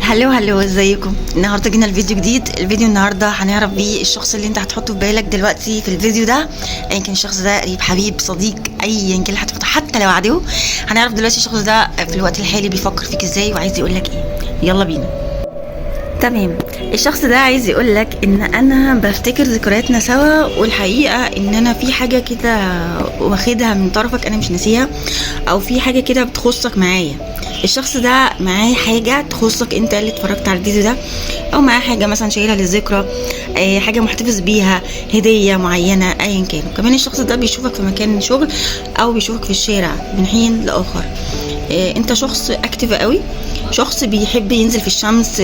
هلو ازيكم. النهارده جينا الفيديو جديد. الفيديو النهارده هنعرف بيه الشخص اللي انت هتحطه في بالك دلوقتي في الفيديو ده، ايا كان الشخص ده قريب حبيب صديق ايا كان اللي هتحطه، حتى لو عدو. هنعرف دلوقتي الشخص ده في الوقت الحالي بيفكر فيك ازاي وعايز يقول لك ايه. يلا بينا. تمام، الشخص ده عايز يقول لك ان انا بفتكر ذكرياتنا سوا، والحقيقه ان انا في حاجه كده واخدها من طرفك انا مش ناسيها، او في حاجه كده بتخصك معايا. الشخص ده معاه حاجه تخصك انت اللي اتفرجت على الفيديو ده، او معاه حاجه مثلا شايلها للذكرى، حاجه محتفظ بيها، هديه معينه ايا كان. وكمان الشخص ده بيشوفك في مكان شغل او بيشوفك في الشارع من حين لاخر. انت شخص اكتف قوي، شخص بيحب ينزل في الشمس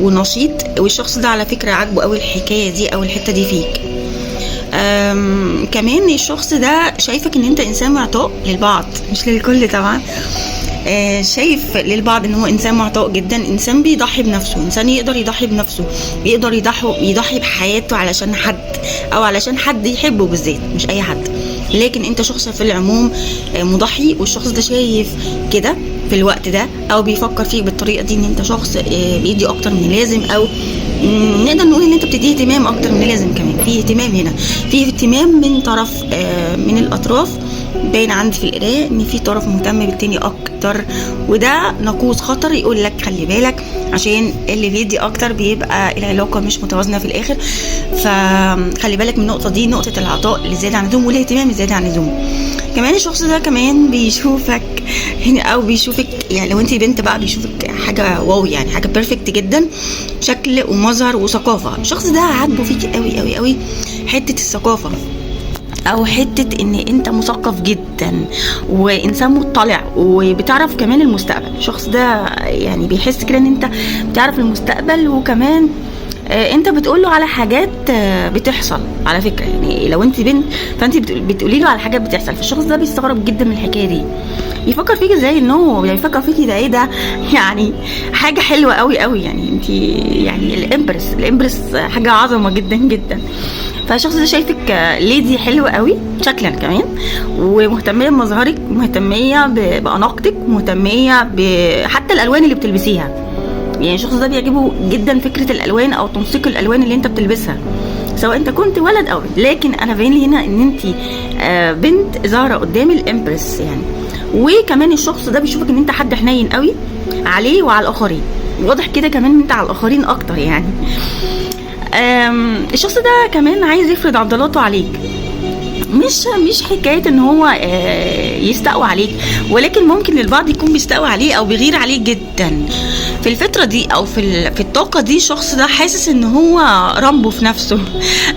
ونشيط، والشخص ده على فكره عاجبه قوي الحكايه دي او الحته دي فيك. كمان الشخص ده شايفك ان انت انسان معطاء للبعض، مش للكل طبعا. شايف للبعض ان هو انسان معطاء جدا، انسان بيضحي بنفسه، انسان يقدر يضحي بنفسه، بيقدر يضحي بحياته علشان حد، او علشان حد يحبه بالذات، مش اي حد. لكن انت شخص في العموم مضحي، والشخص ده شايف كده في الوقت ده، او بيفكر فيك بالطريقه دي ان انت شخص بيدي اكتر من اللازم، او نقدر نقول ان انت بتدي اهتمام اكتر من اللازم. كمان في اهتمام هنا، في اهتمام من طرف من الاطراف. باين عندي في القرايه ان في طرف مهتم بالتاني اكتر، وده ناقوس خطر يقول لك خلي بالك، عشان اللي بيدي اكتر بيبقى العلاقه مش متوازنه في الاخر. فخلي بالك من النقطه دي، نقطه العطاء اللي زياده عن اللزوم والاهتمام الزياده عن اللزوم. كمان الشخص ده كمان بيشوفك هنا، او بيشوفك يعني لو انت بنت بقى بيشوفك حاجه واو، يعني حاجه بيرفكت جدا، شكل ومظهر وثقافه. الشخص ده عاجبه فيك قوي قوي قوي حته الثقافه، او حته ان انت مثقف جدا وانسان مطلع وبتعرف كمان المستقبل. الشخص ده يعني بيحس كده ان انت بتعرف المستقبل، وكمان انت بتقول له على حاجات بتحصل على فكره. يعني لو انت بنت فانت بتقولي له على حاجات بتحصل، فالشخص ده بيستغرب جدا من الحكايه دي. بيفكر فيك ازاي انه بيفكر فيكي ده ايه ده، يعني حاجه حلوه قوي قوي. يعني انت يعني الامبرس حاجه عظمه جدا جدا. فالشخص ده شايفك ليدي حلوه قوي شكلا كمان، ومهتميه بمظهرك، مهتميه باناقتك، مهتميه حتى الالوان اللي بتلبسيها. يعني الشخص ده بيعجبه جدا فكره الالوان او تنسيق الالوان اللي انت بتلبسها، سواء انت كنت ولد او بنت. لكن انا باين لي هنا ان انت بنت ظاهره قدام الامبرس يعني. وكمان الشخص ده بيشوفك ان انت حد حنين قوي عليه وعلى الاخرين، واضح كده كمان ان انت على الاخرين اكتر يعني. الشخص ده كمان عايز يفرض عضلاته عليك، مش حكايه ان هو يستقوى عليك، ولكن ممكن للبعض يكون بيستقوى عليه او بيغير عليه جدا في الفتره دي، او في الطاقه دي. الشخص ده حاسس ان هو رامبو في نفسه،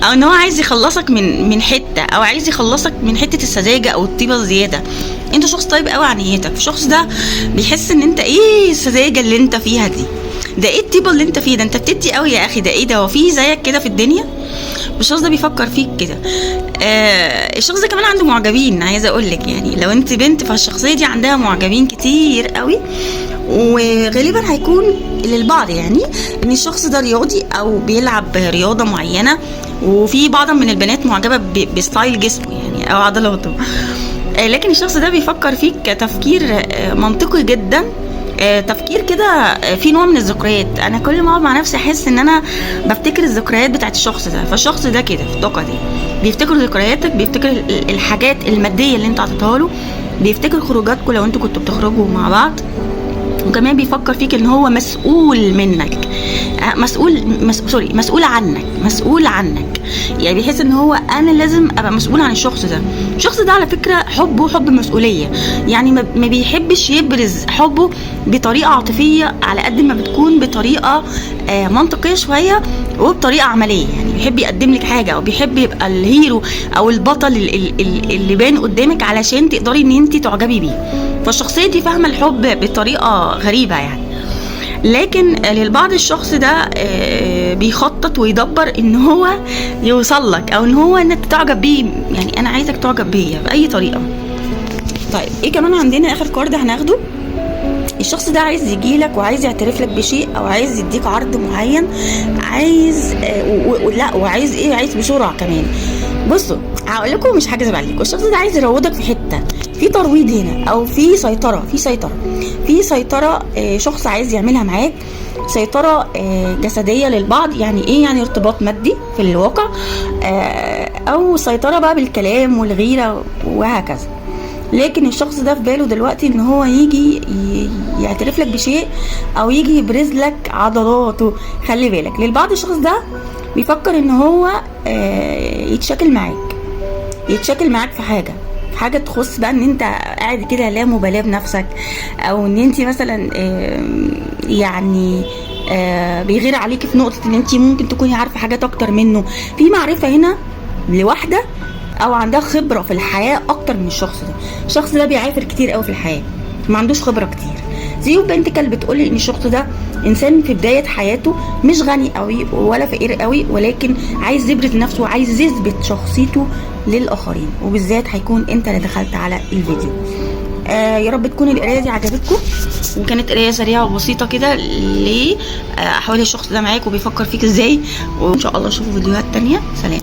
او ان هو عايز يخلصك من حته، او عايز يخلصك من حته السذاجه او الطيبه الزياده. انت شخص طيب قوي عن نيتك، الشخص ده بيحس ان انت ايه السذاجه اللي انت فيها دي، ده ايه الطيبه اللي انت فيه ده، انت بتدي قوي يا اخي، ده ايه ده، هو في زيك كده في الدنيا؟ الشخص ده بيفكر فيك كده. الشخص ده كمان عنده معجبين، عايزه اقول لك يعني لو انت بنت فالشخصيه دي عندها معجبين كتير قوي، وغالبا هيكون للبعض يعني ان الشخص ده رياضي او بيلعب رياضه معينه، وفي بعض من البنات معجبه بستايل جسمه يعني او عضلاته. لكن الشخص ده بيفكر فيك تفكير منطقي جدا، تفكير كده في نوع من الذكريات. انا كل ما اقعد مع نفسي احس ان انا بفتكر الذكريات بتاعت الشخص ده. فالشخص ده كده في الطاقه دي بيفتكر ذكرياتك، بيفتكر الحاجات الماديه اللي انت عطيتها له، بيفتكر خروجاتكم لو انتوا كنتوا بتخرجوا مع بعض. وكمان بيفكر فيك ان هو مسؤول منك، مسؤول عنك. يعني بيحس ان هو انا لازم ابقى مسؤول عن الشخص ده. الشخص ده على فكره حبه حب مسؤوليه، يعني ما بيحبش يبرز حبه بطريقه عاطفيه على قد ما بتكون بطريقه منطقيه شويه وبطريقه عمليه. يعني بيحب يقدم لك حاجه، او بيحب يبقى الهيرو او البطل اللي بان قدامك علشان تقدري ان انت تعجبي بيه. فالشخصيه دي فاهمه الحب بطريقه غريبه يعني. لكن للبعض الشخص ده بيخطط ويدبر ان هو يوصل لك، او ان هو انك تعجب بيه. يعني انا عايزك تعجب بيا باي طريقه. طيب ايه كمان عندنا اخر كارد هناخده؟ الشخص ده عايز يجيلك وعايز يعترف لك بشيء، او عايز يديك عرض معين، عايز وعايز ايه، عايز بسرعه كمان. بصوا هقول لكم مش هكذب عليكم، الشخص ده عايز يروضك في حته، في ترويض هنا، او في سيطره شخص عايز يعملها معاك، سيطره جسديه للبعض. يعني ايه؟ يعني ارتباط مادي في الواقع، او سيطره بقى بالكلام والغيره وهكذا. لكن الشخص ده في باله دلوقتي ان هو يجي يعترف لك بشيء، او يجي يبرز لك عضلاته. خلي بالك، للبعض الشخص ده بيفكر ان هو يتشاكل معاك في حاجه تخص بقى ان انت قاعد كده لا مبالاه بنفسك، او ان انت مثلا يعني بيغير عليك في نقطه ان انت ممكن تكوني عارفه حاجات اكتر منه. في معرفه هنا لواحده او عندها خبره في الحياه اكتر من الشخص ده. الشخص ده بيعافر كتير قوي في الحياه، ما عندوش خبره كتير. زيو بنتكل بتقولي ان الشخص ده انسان في بدايه حياته، مش غني قوي ولا فقير قوي، ولكن عايز يبرز نفسه وعايز يثبت شخصيته للاخرين، وبالذات هيكون انت اللي دخلت على الفيديو. يا رب تكون القرايه دي عجبتكم، وكانت قرايه سريعه وبسيطه كده لاحوال الشخص ده معاك وبيفكر فيك ازاي. وان شاء الله اشوفوا فيديوهات تانية. سلام.